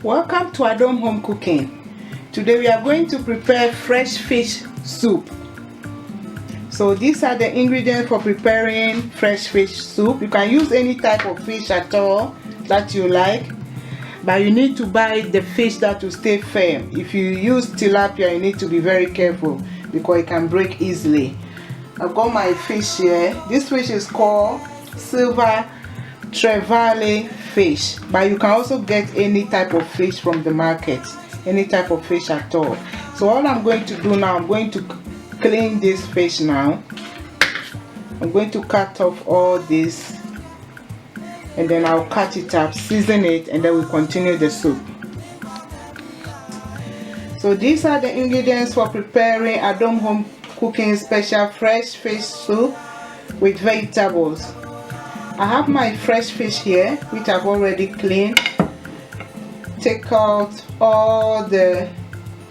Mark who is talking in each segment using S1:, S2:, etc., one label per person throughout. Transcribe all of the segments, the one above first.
S1: Welcome to Adom Home Cooking. Today we are going to prepare fresh fish soup. So these are the ingredients for preparing fresh fish soup. You can use any type of fish at all that you like, but you need to buy the fish that will stay firm. If you use tilapia, you need to be very careful because it can break easily. I've got my fish here. This fish is called silver trevally fish, but you can also get any type of fish from the market, any type of fish at all. So all I'm going to do now, I'm going to clean this fish now. I'm going to cut off all this and then I'll cut it up, season it, and then we'll continue the soup. So these are the ingredients for preparing Adom Home Cooking special fresh fish soup with vegetables. I have my fresh fish here, which I've already cleaned. Take out all the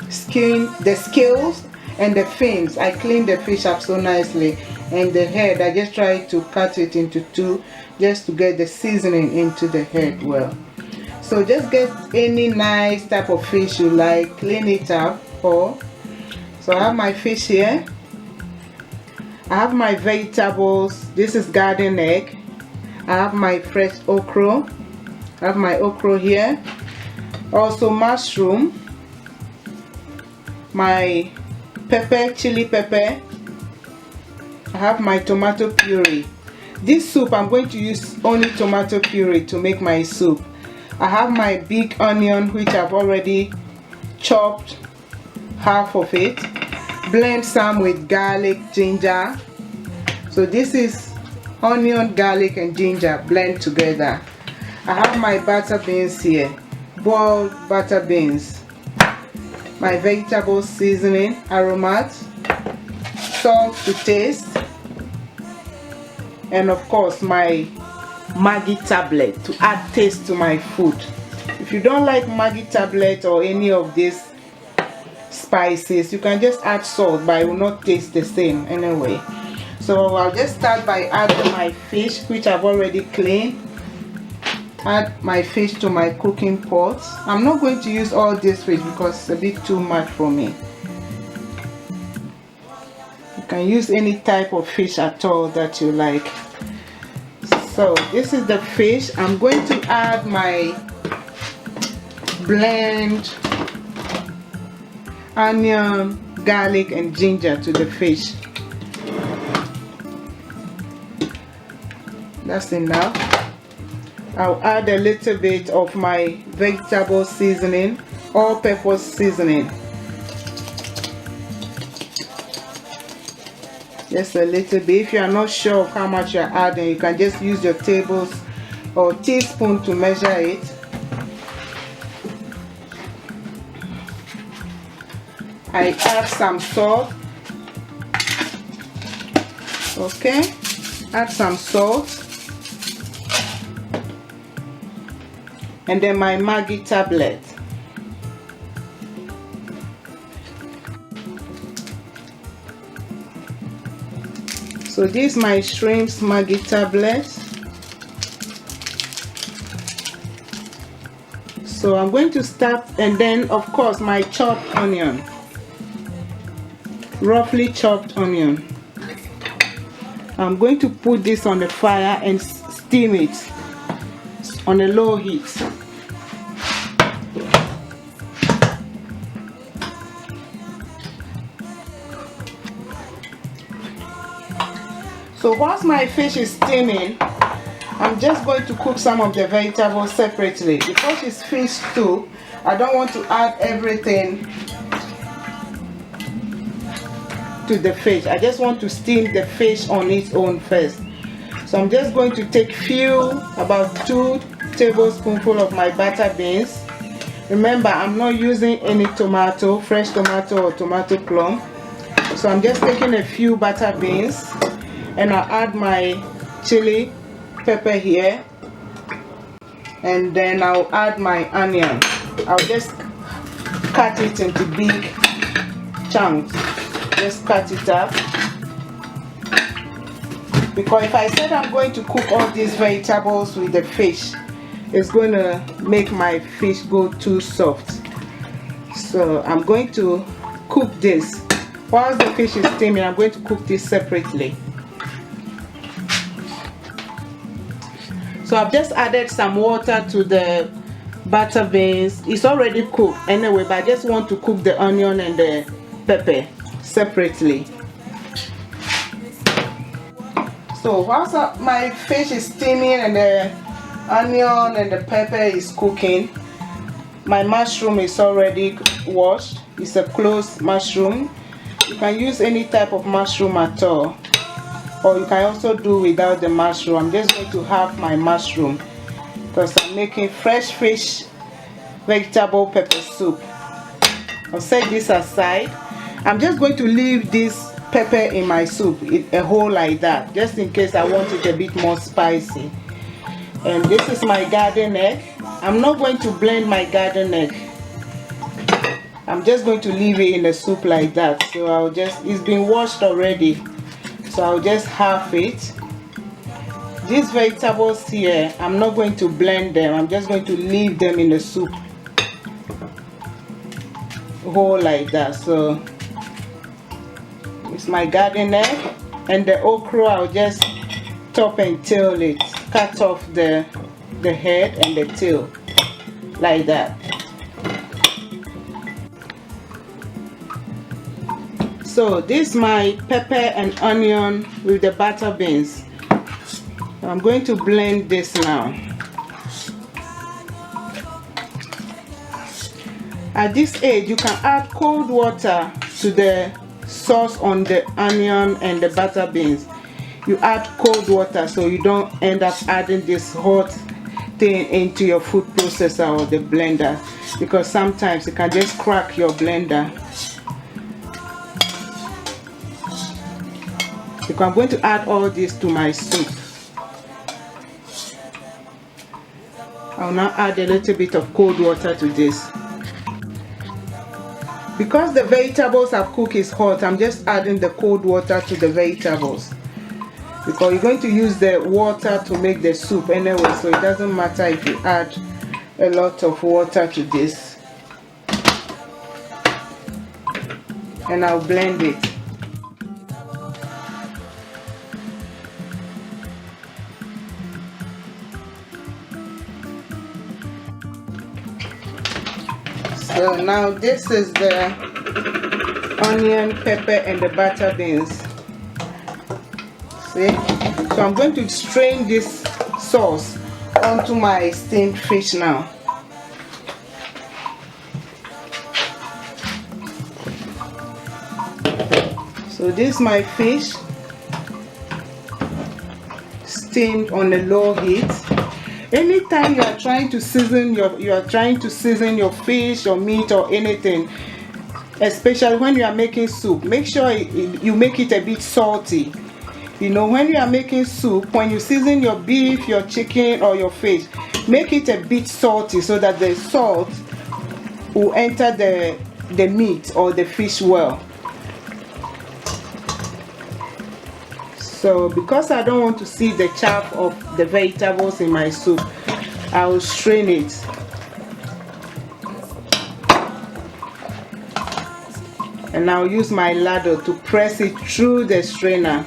S1: skin, the scales and the fins. I cleaned the fish up so nicely, and the head, I just try to cut it into two just to get the seasoning into the head well. So just get any nice type of fish you like, clean it up. So I have my fish here. I have my vegetables. This is garden egg. I have my fresh okra. I have my okra here. Also mushroom. My pepper, chili pepper. I have my tomato puree. This soup, I'm going to use only tomato puree to make my soup. I have my big onion, which I've already chopped half of it. Blend some with garlic, ginger. So this is onion, garlic and ginger blend together. I have my butter beans here, boiled butter beans. My vegetable seasoning, aromat, salt to taste, and of course my Maggi tablet to add taste to my food. If you don't like Maggi tablet or any of these spices, you can just add salt, but it will not taste the same anyway. So I'll just start by adding my fish, which I've already cleaned. Add my fish to my cooking pot. I'm not going to use all this fish because it's a bit too much for me. You can use any type of fish at all that you like. So this is the fish. I'm going to add my blend onion, garlic and ginger to the fish. That's enough. I'll add a little bit of my vegetable seasoning, all-purpose seasoning. Just a little bit. If you are not sure of how much you're adding, you can just use your tables or teaspoon to measure it. I add some salt. Okay, add some salt. And then my Maggi tablet. So this is my shrimp's Maggi tablet. So I'm going to start, and then of course my chopped onion, roughly chopped onion. I'm going to put this on the fire and steam it on a low heat. So whilst my fish is steaming, I'm just going to cook some of the vegetables separately. Because it's fish soup, I don't want to add everything to the fish. I just want to steam the fish on its own first. So I'm just going to take about 2 tablespoonfuls of my butter beans. Remember, I'm not using any tomato, fresh tomato or tomato plum. So I'm just taking a few butter beans. And I'll add my chili pepper here, and then I'll add my onion. I'll just cut it into big chunks. Just cut it up. Because if I said I'm going to cook all these vegetables with the fish, it's going to make my fish go too soft. So I'm going to cook this. While the fish is steaming, I'm going to cook this separately. So I've just added some water to the butter beans. It's already cooked anyway, but I just want to cook the onion and the pepper separately. So whilst my fish is steaming and the onion and the pepper is cooking, my mushroom is already washed. It's a closed mushroom. You can use any type of mushroom at all, or you can also do without the mushroom. I'm just going to have my mushroom because I'm making fresh fish vegetable pepper soup. I'll set this aside. I'm just going to leave this pepper in my soup, a whole like that, just in case I want it a bit more spicy. And this is my garden egg. I'm not going to blend my garden egg. I'm just going to leave it in the soup like that. So it's been washed already, so I'll just half it. These vegetables here, I'm not going to blend them. I'm just going to leave them in the soup whole like that. So it's my garden egg, and the okra I'll just top and tail it, cut off the head and the tail like that. So this is my pepper and onion with the butter beans. I'm going to blend this now. At this age, you can add cold water to the sauce on the onion and the butter beans. You add cold water so you don't end up adding this hot thing into your food processor or the blender, because sometimes it can just crack your blender. So I'm going to add all this to my soup. I'll now add a little bit of cold water to this. Because the vegetables I've cooked is hot, I'm just adding the cold water to the vegetables, because you're going to use the water to make the soup anyway, so it doesn't matter if you add a lot of water to this. And I'll blend it. So now this is the onion, pepper and the butter beans. See? So I'm going to strain this sauce onto my steamed fish now. So this is my fish steamed on a low heat. Anytime you are trying to season your fish or meat or anything, especially when you are making soup, make sure you make it a bit salty. You know, when you are making soup, when you season your beef, your chicken or your fish, make it a bit salty so that the salt will enter the meat or the fish well. So because I don't want to see the chaff of the vegetables in my soup, I will strain it. And I'll use my ladle to press it through the strainer.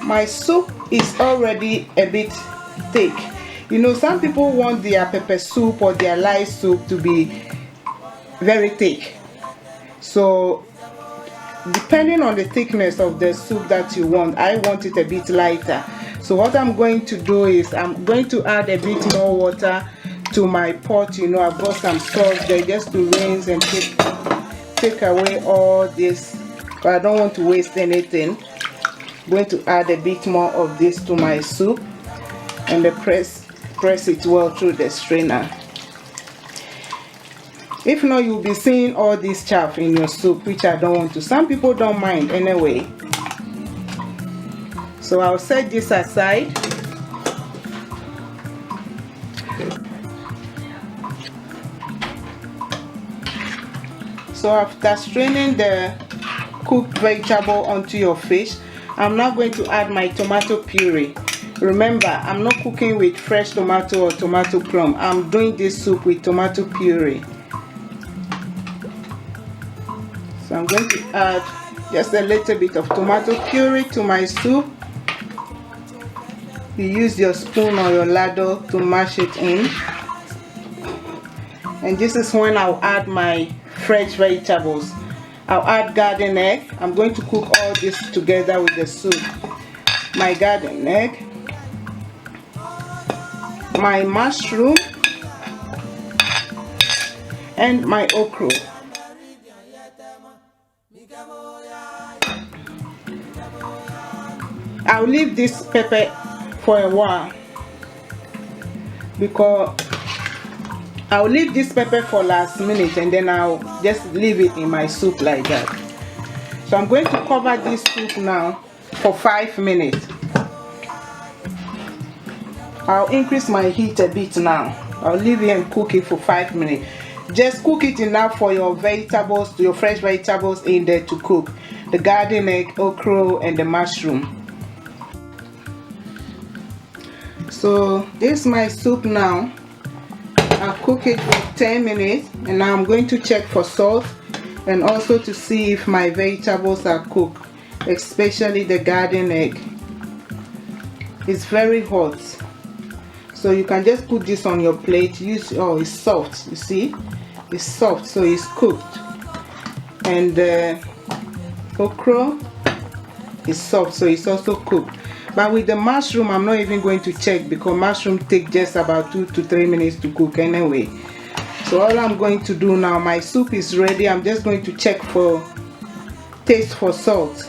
S1: My soup is already a bit thick. You know, some people want their pepper soup or their light soup to be very thick. So depending on the thickness of the soup that you want, I want it a bit lighter. So what I'm going to do is I'm going to add a bit more water to my pot. You know, I've got some sauce there just to rinse and take away all this, but I don't want to waste anything. I'm going to add a bit more of this to my soup and press it well through the strainer. If not, you'll be seeing all this chaff in your soup, which I don't want to. Some people don't mind anyway. So I'll set this aside. So after straining the cooked vegetable onto your fish, I'm now going to add my tomato puree. Remember, I'm not cooking with fresh tomato or tomato plum. I'm doing this soup with tomato puree. So I'm going to add just a little bit of tomato puree to my soup. You use your spoon or your ladle to mash it in. And this is when I'll add my fresh vegetables. I'll add garden egg. I'm going to cook all this together with the soup. My garden egg, my mushroom, and my okra. I'll leave this pepper for a while because I'll leave this pepper for last minute, and then I'll just leave it in my soup like that. So I'm going to cover this soup now for 5 minutes. I'll increase my heat a bit now. I'll leave it and cook it for 5 minutes. Just cook it enough for your vegetables, your fresh vegetables in there to cook. The garden egg, okra, and the mushroom. So this is my soup now. I'll cook it for 10 minutes, and now I'm going to check for salt and also to see if my vegetables are cooked, especially the garden egg. It's very hot, so you can just put this on your plate. Oh, it's soft, you see, it's soft, so it's cooked. And the okra is soft, so it's also cooked. But with the mushroom, I'm not even going to check because mushroom take just about 2 to 3 minutes to cook anyway. So all I'm going to do now, my soup is ready. I'm just going to check for taste for salt.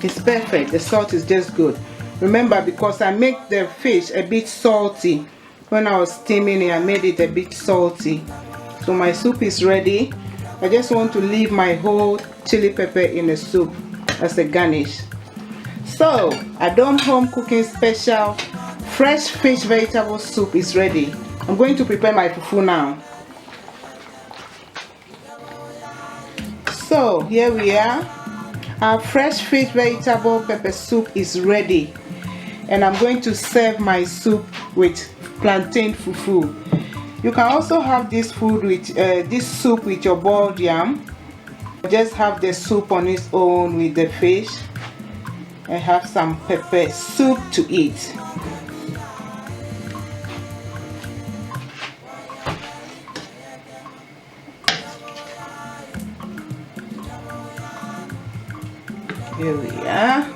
S1: It's perfect. The salt is just good. Remember, because I make the fish a bit salty when I was steaming it, I made it a bit salty. So my soup is ready. I just want to leave my whole chili pepper in the soup as a garnish. So Adom home cooking special fresh fish vegetable soup is ready. I'm going to prepare my fufu now. So here we are. Our fresh fish vegetable pepper soup is ready, and I'm going to serve my soup with plantain fufu. You can also have this food with this soup with your boiled yam. Just have the soup on its own with the fish and have some pepper soup to eat. Here we are.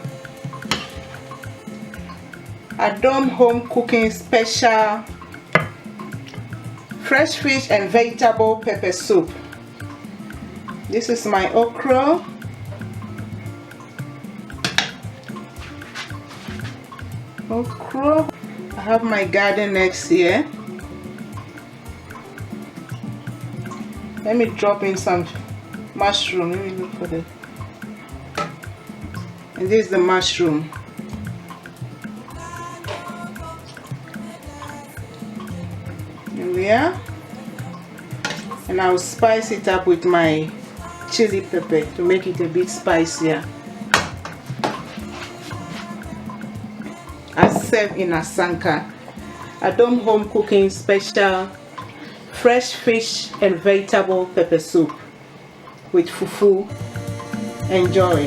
S1: Adom home cooking special fresh fish and vegetable pepper soup. This is my okra. I have my garden eggs here. Let me drop in some mushroom. Let me look for the. And this is the mushroom. Here we are. And I'll spice it up with my chili pepper to make it a bit spicier. I serve in asanka. Adom home cooking special fresh fish and vegetable pepper soup with fufu. Enjoy.